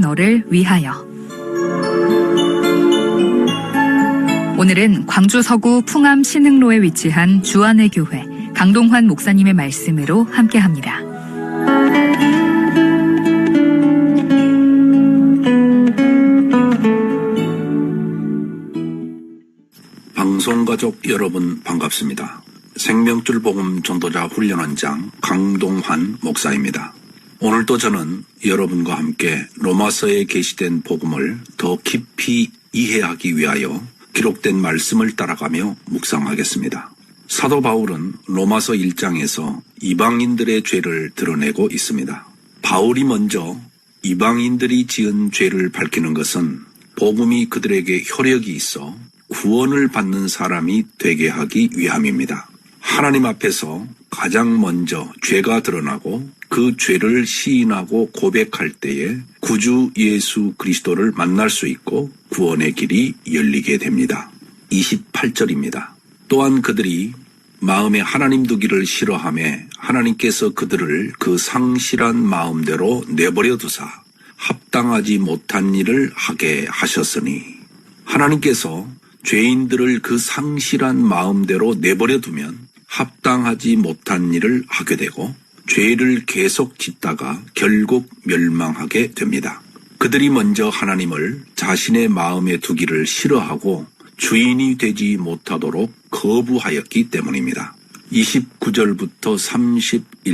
너를 위하여. 오늘은 광주 서구 풍암 신흥로에 위치한 주안의 교회 강동환 목사님의 말씀으로 함께합니다. 방송가족 여러분 반갑습니다. 생명줄 복음 전도자 훈련원장 강동환 목사입니다. 오늘도 저는 여러분과 함께 로마서에 게시된 복음을 더 깊이 이해하기 위하여 기록된 말씀을 따라가며 묵상하겠습니다. 사도 바울은 로마서 1장에서 이방인들의 죄를 드러내고 있습니다. 바울이 먼저 이방인들이 지은 죄를 밝히는 것은 복음이 그들에게 효력이 있어 구원을 받는 사람이 되게 하기 위함입니다. 하나님 앞에서 가장 먼저 죄가 드러나고 그 죄를 시인하고 고백할 때에 구주 예수 그리스도를 만날 수 있고 구원의 길이 열리게 됩니다. 28절입니다. 또한 그들이 마음에 하나님 두기를 싫어하며 하나님께서 그들을 그 상실한 마음대로 내버려 두사 합당하지 못한 일을 하게 하셨으니, 하나님께서 죄인들을 그 상실한 마음대로 내버려 두면 합당하지 못한 일을 하게 되고 죄를 계속 짓다가 결국 멸망하게 됩니다. 그들이 먼저 하나님을 자신의 마음에 두기를 싫어하고 주인이 되지 못하도록 거부하였기 때문입니다. 29절부터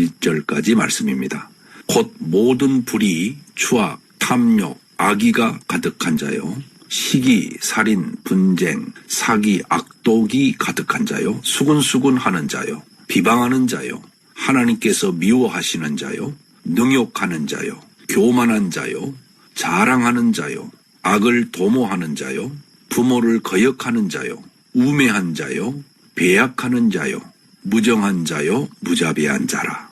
31절까지 말씀입니다. 곧 모든 불의, 추악, 탐욕, 악의가 가득한 자요, 시기, 살인, 분쟁, 사기, 악독이 가득한 자요, 수군수군하는 자요, 비방하는 자요, 하나님께서 미워하시는 자요, 능욕하는 자요, 교만한 자요, 자랑하는 자요, 악을 도모하는 자요, 부모를 거역하는 자요, 우매한 자요, 배약하는 자요, 무정한 자요, 무자비한 자라.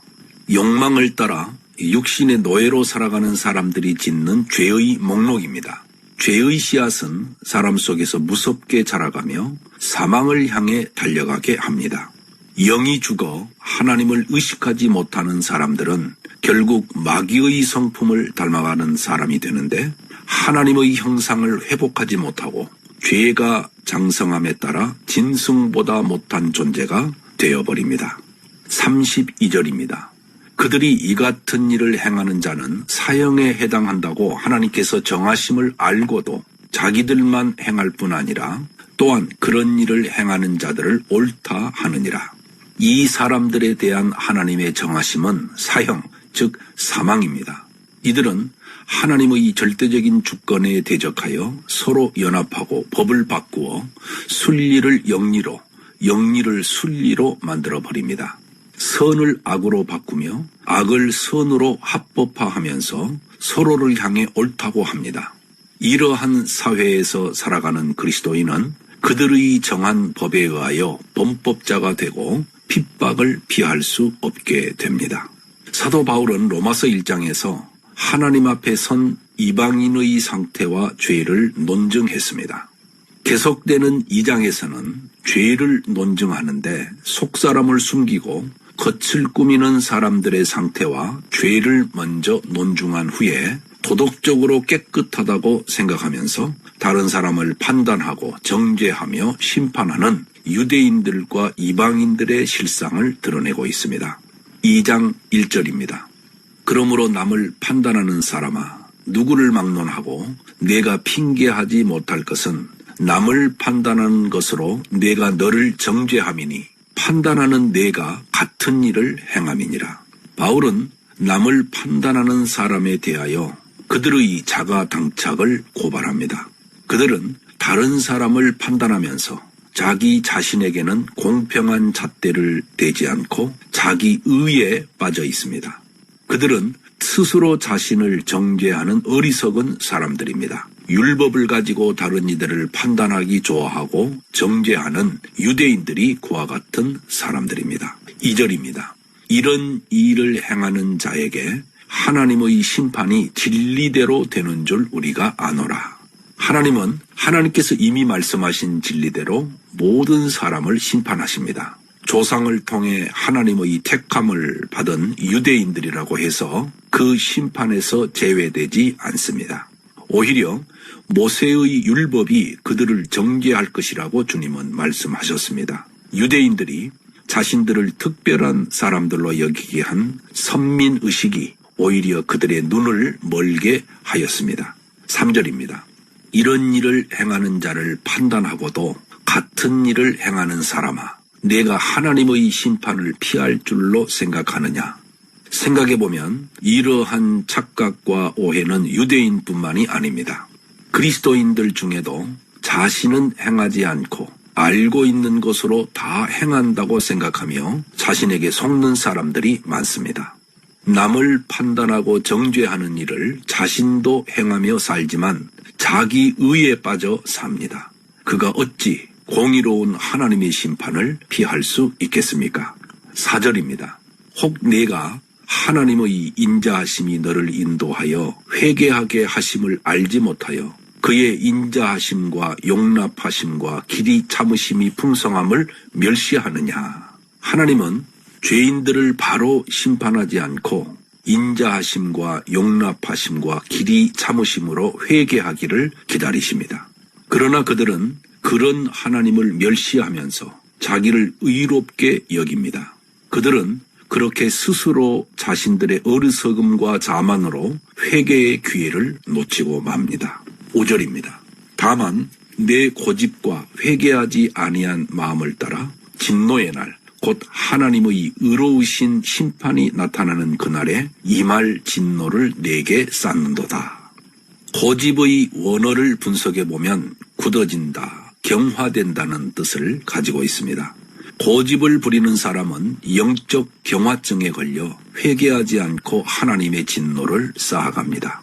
욕망을 따라 육신의 노예로 살아가는 사람들이 짓는 죄의 목록입니다. 죄의 씨앗은 사람 속에서 무섭게 자라가며 사망을 향해 달려가게 합니다. 영이 죽어 하나님을 의식하지 못하는 사람들은 결국 마귀의 성품을 닮아가는 사람이 되는데, 하나님의 형상을 회복하지 못하고 죄가 장성함에 따라 짐승보다 못한 존재가 되어버립니다. 32절입니다. 그들이 이 같은 일을 행하는 자는 사형에 해당한다고 하나님께서 정하심을 알고도 자기들만 행할 뿐 아니라 또한 그런 일을 행하는 자들을 옳다 하느니라. 이 사람들에 대한 하나님의 정하심은 사형, 즉 사망입니다. 이들은 하나님의 절대적인 주권에 대적하여 서로 연합하고 법을 바꾸어 순리를 영리로, 영리를 순리로 만들어버립니다. 선을 악으로 바꾸며 악을 선으로 합법화하면서 서로를 향해 옳다고 합니다. 이러한 사회에서 살아가는 그리스도인은 그들의 정한 법에 의하여 범법자가 되고 핍박을 피할 수 없게 됩니다. 사도 바울은 로마서 1장에서 하나님 앞에 선 이방인의 상태와 죄를 논증했습니다. 계속되는 2장에서는 죄를 논증하는데 속사람을 숨기고 겉을 꾸미는 사람들의 상태와 죄를 먼저 논증한 후에 도덕적으로 깨끗하다고 생각하면서 다른 사람을 판단하고 정죄하며 심판하는 유대인들과 이방인들의 실상을 드러내고 있습니다. 2장 1절입니다. 그러므로 남을 판단하는 사람아, 누구를 막론하고 내가 핑계하지 못할 것은 남을 판단하는 것으로 내가 너를 정죄함이니 판단하는 내가 같은 일을 행함이니라. 바울은 남을 판단하는 사람에 대하여 그들의 자가당착을 고발합니다. 그들은 다른 사람을 판단하면서 자기 자신에게는 공평한 잣대를 대지 않고 자기 의에 빠져 있습니다. 그들은 스스로 자신을 정죄하는 어리석은 사람들입니다. 율법을 가지고 다른 이들을 판단하기 좋아하고 정죄하는 유대인들이 그와 같은 사람들입니다. 2절입니다. 이런 일을 행하는 자에게 하나님의 심판이 진리대로 되는 줄 우리가 아노라. 하나님은 하나님께서 이미 말씀하신 진리대로 모든 사람을 심판하십니다. 조상을 통해 하나님의 택함을 받은 유대인들이라고 해서 그 심판에서 제외되지 않습니다. 오히려 모세의 율법이 그들을 정죄할 것이라고 주님은 말씀하셨습니다. 유대인들이 자신들을 특별한 사람들로 여기게 한 선민의식이 오히려 그들의 눈을 멀게 하였습니다. 3절입니다. 이런 일을 행하는 자를 판단하고도 같은 일을 행하는 사람아, 내가 하나님의 심판을 피할 줄로 생각하느냐. 생각해보면 이러한 착각과 오해는 유대인뿐만이 아닙니다. 그리스도인들 중에도 자신은 행하지 않고 알고 있는 것으로 다 행한다고 생각하며 자신에게 속는 사람들이 많습니다. 남을 판단하고 정죄하는 일을 자신도 행하며 살지만 자기 의에 빠져 삽니다. 그가 어찌 공의로운 하나님의 심판을 피할 수 있겠습니까? 4절입니다. 혹 내가 하나님의 인자하심이 너를 인도하여 회개하게 하심을 알지 못하여 그의 인자하심과 용납하심과 길이 참으심이 풍성함을 멸시하느냐. 하나님은 죄인들을 바로 심판하지 않고 인자하심과 용납하심과 길이 참으심으로 회개하기를 기다리십니다. 그러나 그들은 그런 하나님을 멸시하면서 자기를 의롭게 여깁니다. 그들은 그렇게 스스로 자신들의 어리석음과 자만으로 회개의 기회를 놓치고 맙니다. 5절입니다. 다만 내 고집과 회개하지 아니한 마음을 따라 진노의 날, 곧 하나님의 의로우신 심판이 나타나는 그날에 임할 진노를 내게 쌓는도다. 고집의 원어를 분석해보면 굳어진다, 경화된다는 뜻을 가지고 있습니다. 고집을 부리는 사람은 영적 경화증에 걸려 회개하지 않고 하나님의 진노를 쌓아갑니다.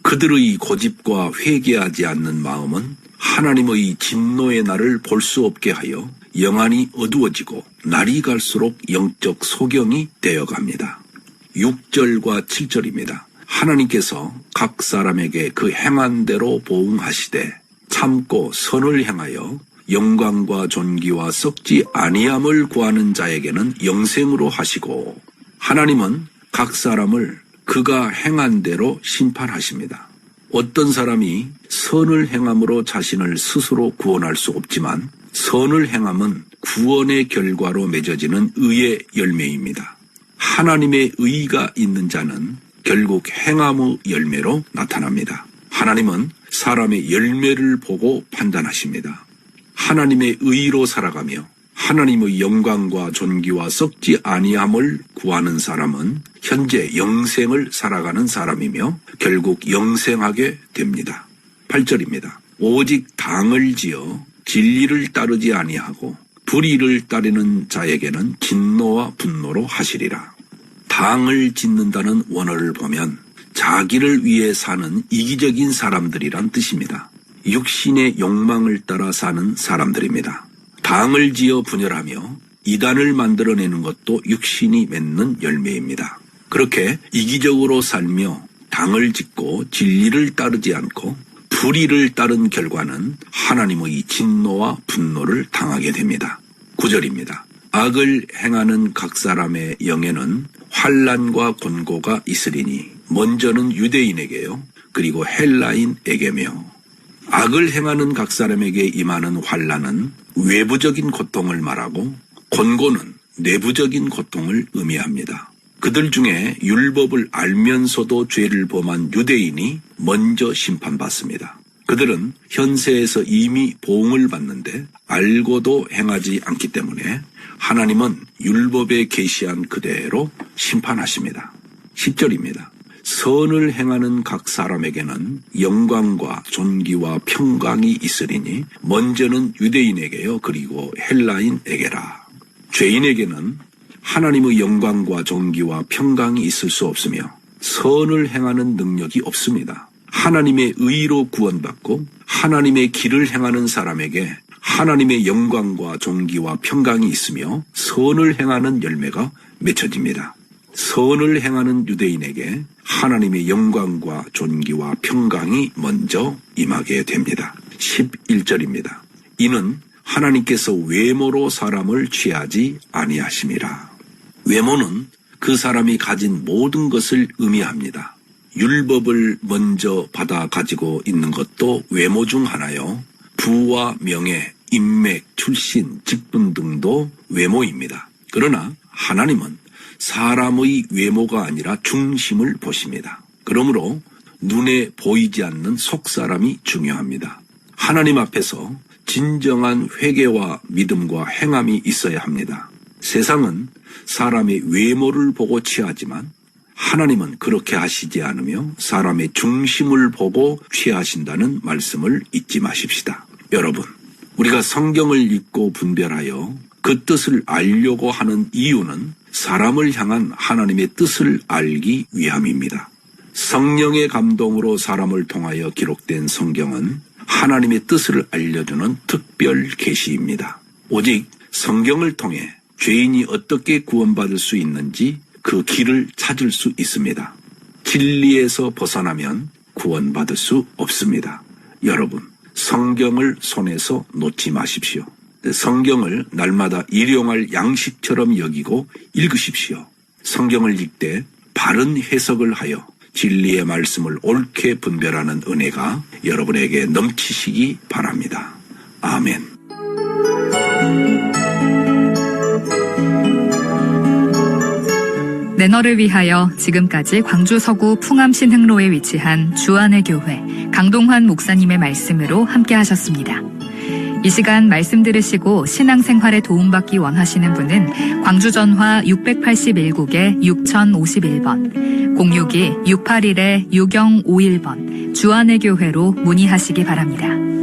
그들의 고집과 회개하지 않는 마음은 하나님의 진노의 날을 볼 수 없게 하여 영안이 어두워지고 날이 갈수록 영적 소경이 되어갑니다. 6절과 7절입니다. 하나님께서 각 사람에게 그 행한 대로 보응하시되 참고 선을 행하여 영광과 존귀와 썩지 아니함을 구하는 자에게는 영생으로 하시고, 하나님은 각 사람을 그가 행한 대로 심판하십니다. 어떤 사람이 선을 행함으로 자신을 스스로 구원할 수 없지만 선을 행함은 구원의 결과로 맺어지는 의의 열매입니다. 하나님의 의가 있는 자는 결국 행함의 열매로 나타납니다. 하나님은 사람의 열매를 보고 판단하십니다. 하나님의 의로 살아가며 하나님의 영광과 존귀와 썩지 아니함을 구하는 사람은 현재 영생을 살아가는 사람이며 결국 영생하게 됩니다. 8절입니다. 오직 당을 지어 진리를 따르지 아니하고 불의를 따르는 자에게는 진노와 분노로 하시리라. 당을 짓는다는 원어를 보면 자기를 위해 사는 이기적인 사람들이란 뜻입니다. 육신의 욕망을 따라 사는 사람들입니다. 당을 지어 분열하며 이단을 만들어내는 것도 육신이 맺는 열매입니다. 그렇게 이기적으로 살며 당을 짓고 진리를 따르지 않고 불의를 따른 결과는 하나님의 진노와 분노를 당하게 됩니다. 9절입니다. 악을 행하는 각 사람의 영에는 환난과 곤고가 있으리니 먼저는 유대인에게요, 그리고 헬라인에게며. 악을 행하는 각 사람에게 임하는 환난은 외부적인 고통을 말하고 곤고는 내부적인 고통을 의미합니다. 그들 중에 율법을 알면서도 죄를 범한 유대인이 먼저 심판받습니다. 그들은 현세에서 이미 보응을 받는데 알고도 행하지 않기 때문에 하나님은 율법에 계시한 그대로 심판하십니다. 10절입니다. 선을 행하는 각 사람에게는 영광과 존귀와 평강이 있으리니 먼저는 유대인에게요, 그리고 헬라인에게라. 죄인에게는 하나님의 영광과 존귀와 평강이 있을 수 없으며 선을 행하는 능력이 없습니다. 하나님의 의로 구원받고 하나님의 길을 행하는 사람에게 하나님의 영광과 존귀와 평강이 있으며 선을 행하는 열매가 맺혀집니다. 선을 행하는 유대인에게 하나님의 영광과 존귀와 평강이 먼저 임하게 됩니다. 11절입니다. 이는 하나님께서 외모로 사람을 취하지 아니하심이라. 외모는 그 사람이 가진 모든 것을 의미합니다. 율법을 먼저 받아 가지고 있는 것도 외모 중 하나요. 부와 명예, 인맥, 출신, 직분 등도 외모입니다. 그러나 하나님은 사람의 외모가 아니라 중심을 보십니다. 그러므로 눈에 보이지 않는 속사람이 중요합니다. 하나님 앞에서 진정한 회개와 믿음과 행함이 있어야 합니다. 세상은 사람의 외모를 보고 취하지만 하나님은 그렇게 하시지 않으며 사람의 중심을 보고 취하신다는 말씀을 잊지 마십시다. 여러분, 우리가 성경을 읽고 분별하여 그 뜻을 알려고 하는 이유는 사람을 향한 하나님의 뜻을 알기 위함입니다. 성령의 감동으로 사람을 통하여 기록된 성경은 하나님의 뜻을 알려주는 특별 계시입니다. 오직 성경을 통해 죄인이 어떻게 구원받을 수 있는지 그 길을 찾을 수 있습니다. 진리에서 벗어나면 구원받을 수 없습니다. 여러분, 성경을 손에서 놓지 마십시오. 성경을 날마다 일용할 양식처럼 여기고 읽으십시오. 성경을 읽되 바른 해석을 하여 진리의 말씀을 옳게 분별하는 은혜가 여러분에게 넘치시기 바랍니다. 아멘. 내너를 위하여 지금까지 광주 서구 풍암신흥로에 위치한 주안의 교회 강동환 목사님의 말씀으로 함께 하셨습니다. 이 시간 말씀 들으시고 신앙생활에 도움받기 원하시는 분은 광주 전화 681국에 6051번, 062-681-6051번 주안의 교회로 문의하시기 바랍니다.